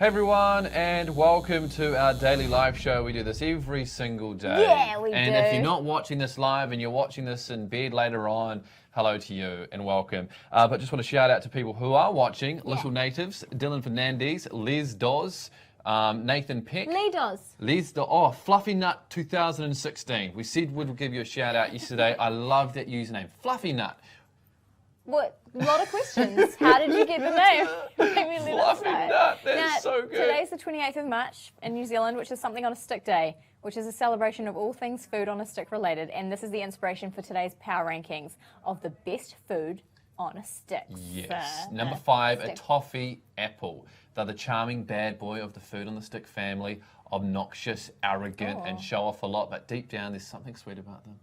Hey everyone, and welcome to our daily live show. We do this every single day. Yeah, we And do. if you're not watching this live and you're watching this in bed later on, hello to you and welcome. But just want to shout out to people who are watching. Little Natives, Dylan Fernandez, Les Doz, Nathan Peck. Les Doz. Oh, Fluffy Nut 2016. We said we'd give you a shout out yesterday. I love that username, Fluffy Nut. What? A lot of questions. How did you get the name? Maybe let us Fluffy know. Nut, that's Now, so good. Today's the 28th of March in New Zealand, which is Something on a Stick Day, which is a celebration of all things food on a stick related. And this is the inspiration for today's power rankings of the best food on a stick. Yes. So, Number 5, a stick. toffee apple. They're the charming bad boy of the food on the stick family. Obnoxious, arrogant, and show off a lot, but deep down there's something sweet about them.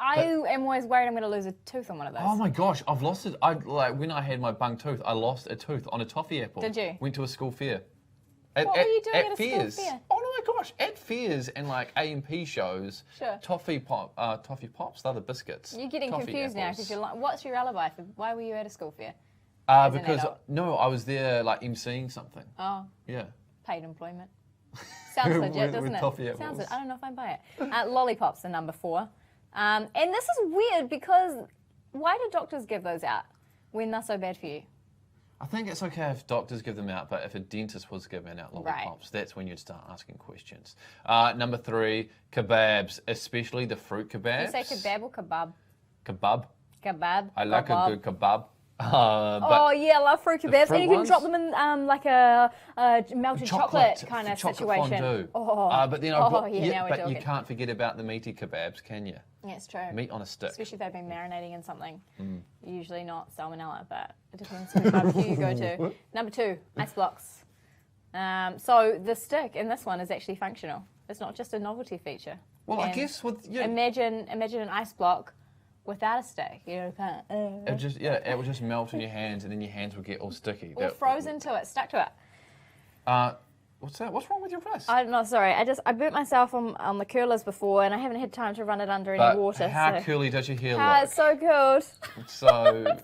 I am always worried I'm going to lose a tooth on one of those. Oh my gosh, I've lost it. When I had my bung tooth, I lost a tooth on a toffee apple. Did you? Went to a school fair. What were you doing at a school fairs. fair? Oh my gosh, at fairs and like A&P shows. Sure. Toffee pops, they're the biscuits. You're getting Toffee confused now apples. because you're like, what's your alibi for why were you at a school fair? an Because adult. no, I was there like emceeing something. Oh, Yeah. paid employment. Sounds legit, doesn't With it? toffee Sounds apples. it. I don't know if I buy it. Lollipops are number 4. And this is weird because why do doctors give those out when they're so bad for you? I think it's okay if doctors give them out, but if a dentist was giving out lollipops, that's when you'd start asking questions. Number 3, kebabs, especially the fruit kebabs. You say kebab or kebab? Kebab. Kebab. I like kebab. a good kebab. Oh yeah, I love fruit kebabs, fruit and you can ones? drop them in like a melted chocolate kind of chocolate situation. Fondue. Oh, but then now we're but talking. you can't forget about the meaty kebabs, can you? Yeah, it's true. Meat on a stick. Especially if they've been marinating in something. Usually not salmonella, but it depends which barbecue you go to. Number 2, ice blocks. So the stick in this one is actually functional. It's not just a novelty feature. Well, I And guess with imagine an ice block without a stick. You know, it would just melt in your hands, and then your hands would get all sticky. or frozen to it, stuck to it. What's that? What's wrong with your wrist? I'm not sorry. I burnt myself on the curlers before, and I haven't had time to run it under any water. How so. curly does your hair Ah, look? it's so cool. So,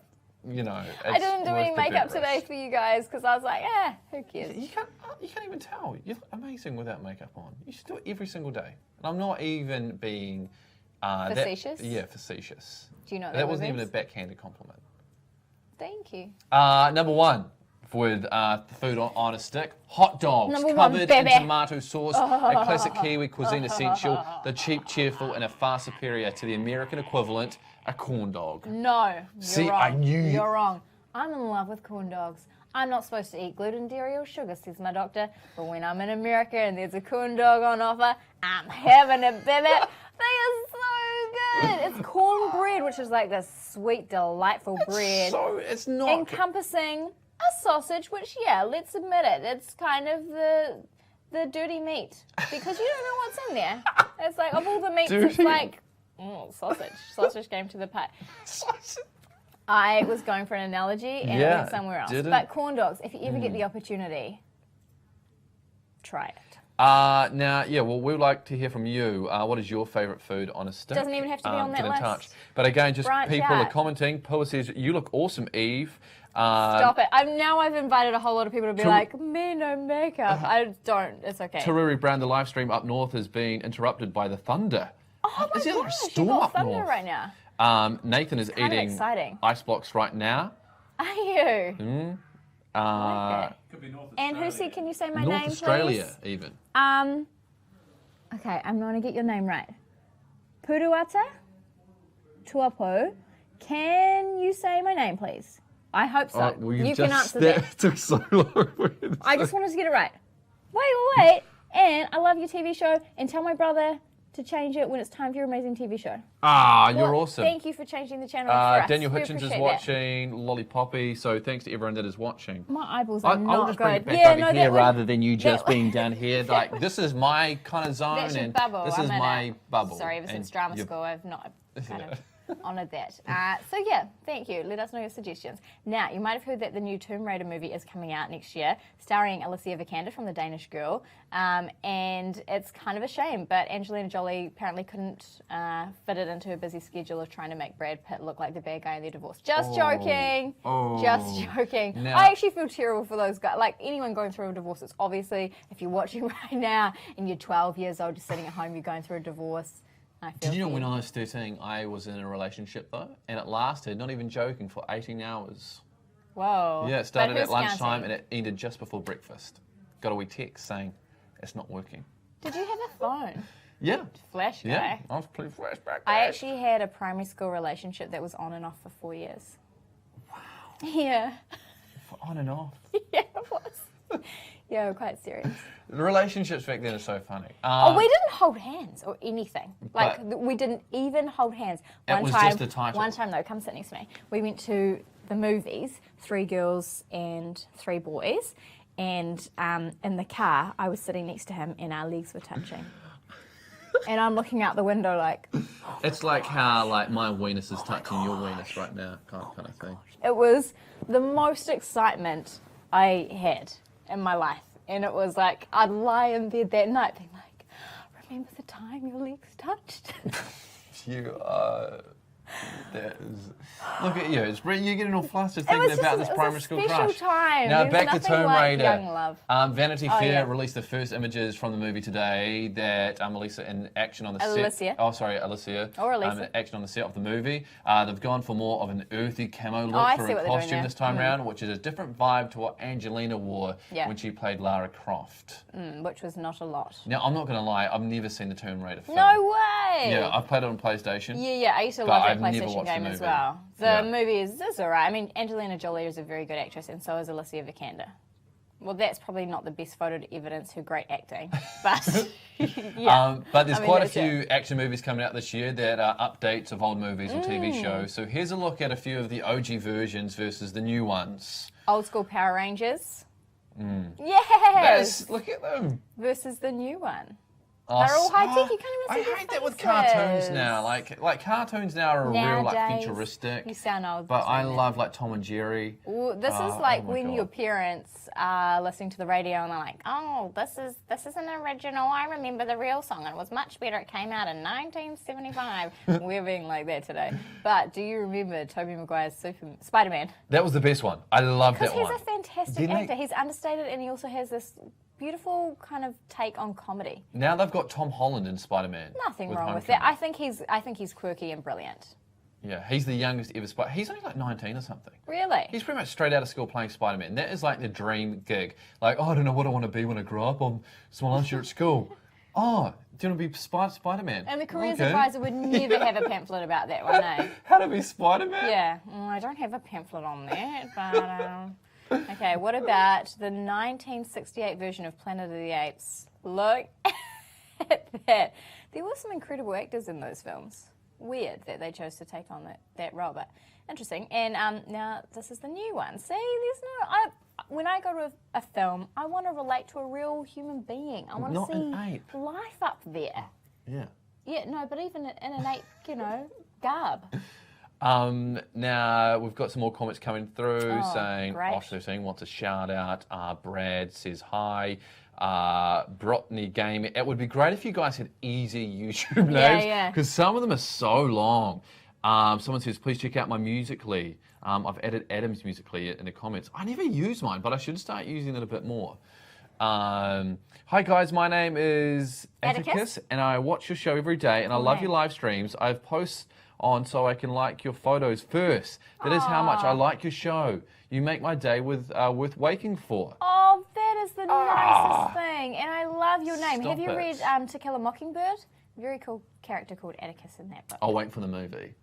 you know. I didn't do any makeup today for you guys because I was like, who cares? You can't even tell. You look amazing without makeup on. You should do it every single day. And I'm not even being Facetious? Facetious. Do you know what that wasn't even a means? backhanded compliment. Thank you. Number 1 with food on a stick, hot dogs Number 1, covered in baby. tomato sauce, a classic Kiwi cuisine essential, the cheap, cheerful, and a far superior to the American equivalent, a corn dog. No, you're See, wrong. I knew you- You're wrong. I'm in love with corn dogs. I'm not supposed to eat gluten, dairy, or sugar, says my doctor. But when I'm in America and there's a corn dog on offer, I'm having it, baby. They are so good. It's cornbread, which is like this sweet, delightful bread. So it's not. encompassing a sausage, which, let's admit it, it's kind of the dirty meat because you don't know what's in there. It's like, of all the meats, it's Dirty. like, sausage. Sausage came to the pie. I was going for an analogy and it went somewhere else. didn't- But corn dogs, if you ever get the opportunity, try it. Well, we'd like to hear from you. What is your favourite food on a stick? Doesn't even have to be on that get in list. touch. But again, just Branch people are out. commenting. Poa says, you look awesome, Eve. Stop it. I've invited a whole lot of people to be like, me, no makeup. I don't. It's okay. Taruri Brown, the live stream up north has been interrupted by the thunder. Oh my Is there like a gosh, storm you got up thunder north? right now. Nathan is kind of eating exciting. ice blocks right now. Are you? Uh, Could be North And Australia. Husi, can you say my North name, Australia, please? even. Okay, I'm going to get your name right. Puruata Tuapo. Can you say my name, please? I hope so. You can answer that. took so long. I just wanted to get it right. Wait. And I love your TV show. And tell my brother to change it when it's time for your amazing TV show. You're Well, awesome. Thank you for changing the channel for us. Daniel We Hitchens is appreciate that. watching, Lollipoppy, so thanks to everyone that is watching. My eyeballs are I'll not just good. bring it back yeah, over no, here that would- rather than you just that- being down here. Like, this is my kind of zone, That's your and bubble. this I'm is in my it. bubble. Sorry, ever since And drama you- school, I've not kind of Honoured that. So yeah, thank you. Let us know your suggestions. Now, you might have heard that the new Tomb Raider movie is coming out next year, starring Alicia Vikander from The Danish Girl, and it's kind of a shame, but Angelina Jolie apparently couldn't fit it into her busy schedule of trying to make Brad Pitt look like the bad guy in their divorce. Just joking. Just joking. Now, I actually feel terrible for those guys. Like, anyone going through a divorce, it's obviously, if you're watching right now and you're 12 years old, just sitting at home, you're going through a divorce. Did you know when I was 13, I was in a relationship though, and it lasted, not even joking, for 18 hours. Whoa. Yeah, it started But at who's lunchtime counting? and it ended just before breakfast. Got a wee text saying it's not working. Did you have a phone? Yeah. Flash guy. Yeah, I was pretty fresh back I then. actually had a primary school relationship that was on and off for 4 years. Wow. Yeah. On and off. Yeah, it was. Yeah, quite serious. The relationships back then are so funny. Oh, we didn't hold hands or anything. Like, But- we didn't even hold hands. It was just the title. One time, though, come sit next to me. We went to the movies, 3 girls and 3 boys. And in the car, I was sitting next to him and our legs were touching. And I'm looking out the window like... It's like how like my weenus is touching your weenus right now, kind of thing. It was the most excitement I had in my life. And it was like, I'd lie in bed that night being like, remember the time your legs touched? You are... That is... Look at you. You're getting all flustered It was thinking just about a- this it was primary a school special crush. time. Now There's back to nothing Tomb like Raider. young love. Vanity Oh, Fair yeah. released the first images from the movie today that Alicia in action on the Alicia. set. Oh, sorry, Alicia. Or Alicia. In action on the set of the movie. They've gone for more of an earthy camo look I for see her what they're doing costume there. this time round, which is a different vibe to what Angelina wore Yeah. when she played Lara Croft. Which was not a lot. Now, I'm not going to lie, I've never seen the Tomb Raider film. No way! Yeah, I've played it on PlayStation. Yeah, I used to But love that I've never PlayStation watched the game as movie. well. The Yeah. movie is alright. I mean, Angelina Jolie is a very good actress, and so is Alicia Vikander. Well, that's probably not the best photo to evidence her great acting, but yeah. But there's I mean, quite a that's few it. action movies coming out this year that are updates of old movies or TV shows. So here's a look at a few of the OG versions versus the new ones. Old school Power Rangers. Yes! Look at them. Versus the new one. Oh, They're all high tech. You can't I even see hate their that with faces. cartoons now. Like cartoons now are real like Nowadays, futuristic. You sound old. But I saying that. love like Tom and Jerry. Ooh, this is Oh like my when God. your parents are listening to the radio and they're like, "Oh, this is an original. I remember the real song. It was much better. It came out in 1975." We're being like that today. But do you remember Tobey Maguire's Spider-Man? That was the best one. I loved that Because he's one. a fantastic Didn't he? actor. He's understated and he also has this beautiful kind of take on comedy. Now they've got Tom Holland in Spider-Man. Nothing wrong with that. Homecoming. I think he's quirky and brilliant. Yeah, he's the youngest ever Spider. He's only like 19 or something. Really? He's pretty much straight out of school playing Spider-Man. That is like the dream gig. Like, oh, I don't know what I want to be when I grow up. I'm someone else here at school. Oh, do you want to be Spider-Man? And the careers Okay. advisor would never have a pamphlet about that one, eh? How to be Spider-Man? Yeah, I don't have a pamphlet on that, but okay. What about the 1968 version of Planet of the Apes? Look at that. There were some incredible actors in those films. Weird that they chose to take on that role, but interesting. And now this is the new one. See, there's no. When I go to a film, I want to relate to a real human being. I want Not to an see ape. life up there. Yeah. Yeah, no, but even in an ape, garb. Now we've got some more comments coming through Oh, saying great. Osh13 wants a shout out. Brad says hi. Brotney Gaming. It would be great if you guys had easy YouTube names yeah. because some of them are so long. Someone says, please check out my Musical.ly. I've added Adam's Musical.ly in the comments. I never use mine, but I should start using it a bit more. Hi guys, my name is Atticus. and I watch your show every day and I love name. your live streams. I have posts on so I can like your photos first. That is how much I like your show. You make my day worth waking for. Oh, that is the nicest thing, and I love your name. Stop Have you it. read To Kill a Mockingbird? Very cool character called Atticus in that book. I'll wait for the movie.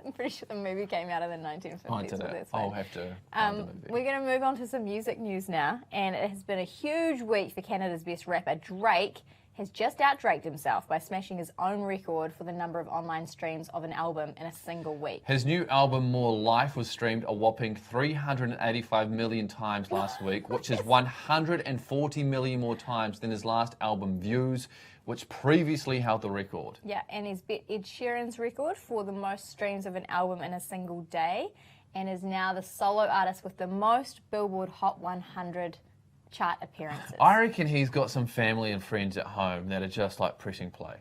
I'm pretty sure the movie came out in the 1950s. I did so it. that's I'll fine. have to find the movie. We're going to move on to some music news now, and it has been a huge week for Canada's best rapper, Drake. has just out-Draked himself by smashing his own record for the number of online streams of an album in a single week. His new album, More Life, was streamed a whopping 385 million times last week, which is 140 million more times than his last album, Views, which previously held the record. Yeah, and he's beat Ed Sheeran's record for the most streams of an album in a single day, and is now the solo artist with the most Billboard Hot 100 chart appearances. I reckon he's got some family and friends at home that are just like pressing play.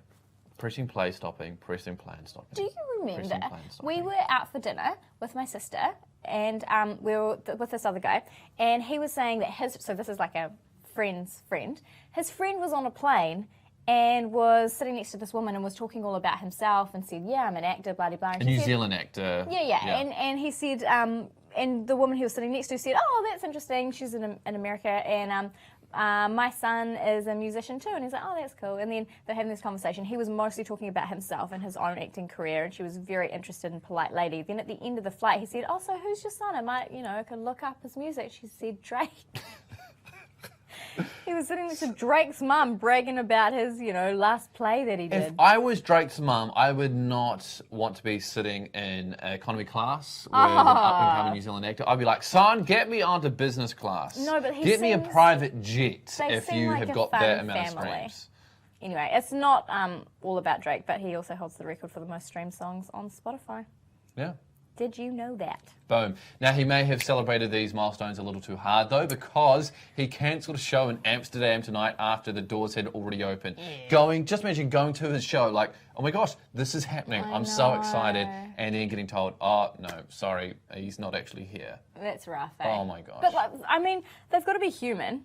Pressing play, stopping, pressing play and stopping. Do you remember, Pressing play and stopping. we were out for dinner with my sister, and we were with this other guy, and he was saying that so this is like a friend's friend, his friend was on a plane and was sitting next to this woman and was talking all about himself and said, yeah, I'm an actor, blah, blah, blah. A New Zealand actor. Yeah. And he said, and the woman he was sitting next to said, oh, that's interesting, she's in America, and my son is a musician too. And he's like, oh, that's cool. And then they're having this conversation. He was mostly talking about himself and his own acting career, and she was very interested and polite lady. Then at the end of the flight, he said, oh, so who's your son? I might, I could look up his music. She said, Drake. He was sitting next to Drake's mum bragging about his, last play that he did. If I was Drake's mum, I would not want to be sitting in economy class with an up-and-coming New Zealand actor. I'd be like, son, get me onto business class. No, but get me a private jet if you like have a got fun that amount family. of streams. Anyway, it's not all about Drake, but he also holds the record for the most streamed songs on Spotify. Yeah. Did you know that? Boom. Now, he may have celebrated these milestones a little too hard, though, because he cancelled a show in Amsterdam tonight after the doors had already opened. Yeah. Just imagine going to his show, like, oh my gosh, this is happening. I'm so excited. And then getting told, oh, no, sorry, he's not actually here. That's rough, eh? Oh my gosh. But, they've got to be human.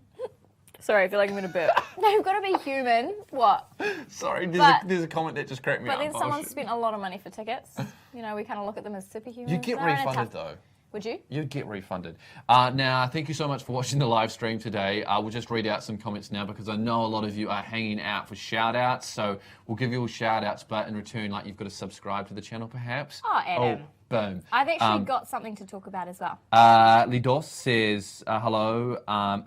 Sorry, I feel like I'm going to burp. They've got to be human. What? Sorry, there's a comment that just cracked me up. But then someone spent a lot of money for tickets. We kind of look at them as superhumans. You get refunded, though. Would you? You'd get refunded. Now, thank you so much for watching the live stream today. We'll just read out some comments now because I know a lot of you are hanging out for shout-outs. So we'll give you all shout-outs, but in return, you've got to subscribe to the channel, perhaps. Oh, Adam. Boom. I've actually got something to talk about as well. Lidos says, hello.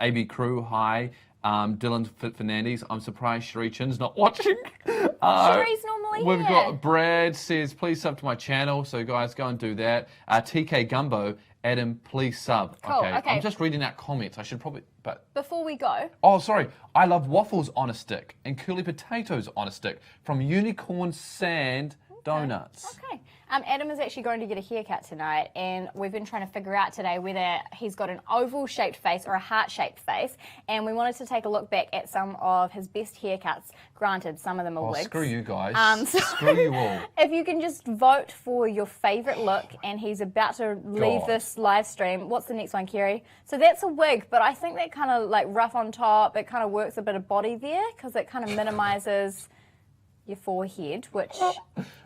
AB Crew, hi. Dylan Fernandez, I'm surprised Sheree Chin's not watching. Sheree's normally We've here. got Brad says, please sub to my channel. So guys, go and do that. TK Gumbo, Adam, please sub. Cool, okay. I'm just reading out comments. I should probably, but... Before we go... Oh, sorry. I love waffles on a stick and curly potatoes on a stick from Unicorn Sand Donuts. Okay. Adam is actually going to get a haircut tonight, and we've been trying to figure out today whether he's got an oval-shaped face or a heart-shaped face, and we wanted to take a look back at some of his best haircuts. Granted, some of them are wigs. Screw you guys. Screw you all. If you can just vote for your favourite look, and he's about to leave this live stream. What's the next one, Kerry? So that's a wig, but I think that kind of like rough on top, it kind of works a bit of body there, because it kind of minimises your forehead, which,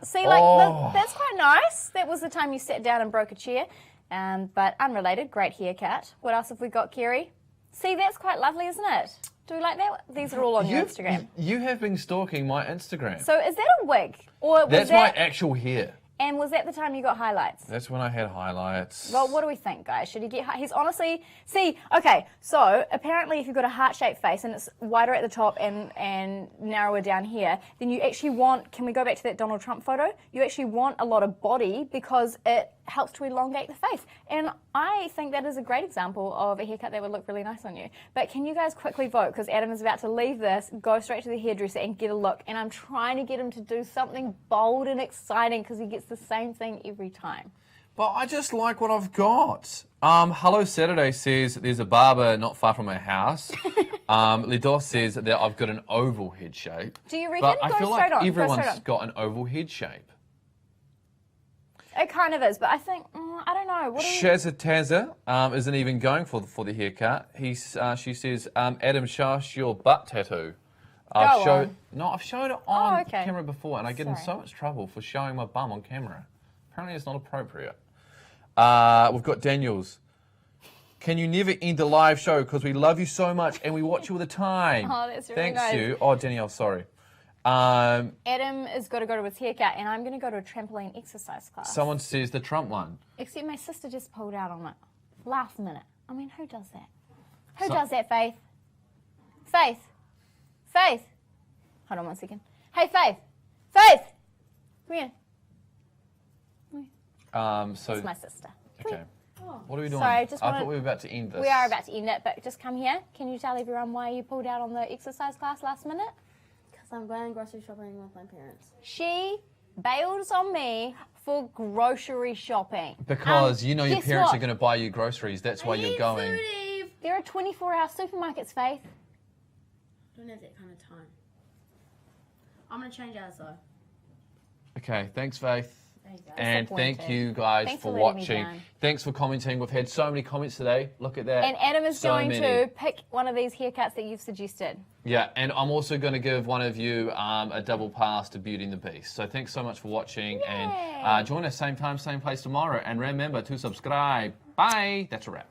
see, that's quite nice. That was the time you sat down and broke a chair. But unrelated, great haircut. What else have we got, Kerry? See, that's quite lovely, isn't it? Do we like that? These are all on your Instagram. You have been stalking my Instagram. So is that a wig? Or That's my actual hair. And was that the time you got highlights? That's when I had highlights. Well, what do we think, guys? Should he get... He's honestly... See, okay, so apparently if you've got a heart-shaped face and it's wider at the top and narrower down here, then you actually want... Can we go back to that Donald Trump photo? You actually want a lot of body because it helps to elongate the face. And I think that is a great example of a haircut that would look really nice on you. But can you guys quickly vote? Because Adam is about to leave this, go straight to the hairdresser and get a look. And I'm trying to get him to do something bold and exciting because he gets the same thing every time. But I just like what I've got. Hello Saturday says there's a barber not far from my house. Lidos says that I've got an oval head shape. Do you reckon? But I feel like everyone's got an oval head shape. It kind of is, but I think, I don't know. What Shazataza isn't even going for the haircut. She says, Adam, show us your butt tattoo. I've shown it on camera before, and I get in so much trouble for showing my bum on camera. Apparently it's not appropriate. We've got Daniels. Can you never end the live show because we love you so much and we watch you all the time? Oh, that's really Thanks nice. you. Oh, Danielle, sorry. Adam has got to go to his haircut, and I'm going to go to a trampoline exercise class. Someone says the Trump one. Except my sister just pulled out on it. Last minute. I mean, who does that? Who does that, Faith? Faith? Faith? Hold on 1 second. Hey, Faith! Faith! Come here. So It's my sister. okay. What are we doing? Sorry, I thought we were about to end this. We are about to end it, but just come here. Can you tell everyone why you pulled out on the exercise class last minute? Because I'm going grocery shopping with my parents. She bails on me for grocery shopping. Because you know your guess parents what? are going to buy you groceries. That's why you're going. Food, Eve. There are 24-hour supermarkets, Faith. I don't have that kind of time. I'm going to change ours though. Okay, thanks, Faith. There you go. And thank Disappointed. you guys Thanks for for letting me watching. down. Thanks for commenting. We've had so many comments today. Look at that. And Adam is So going many. to pick one of these haircuts that you've suggested. Yeah, and I'm also going to give one of you a double pass to Beauty and the Beast. So thanks so much for watching. And join us same time, same place tomorrow. And remember to subscribe. Bye. That's a wrap.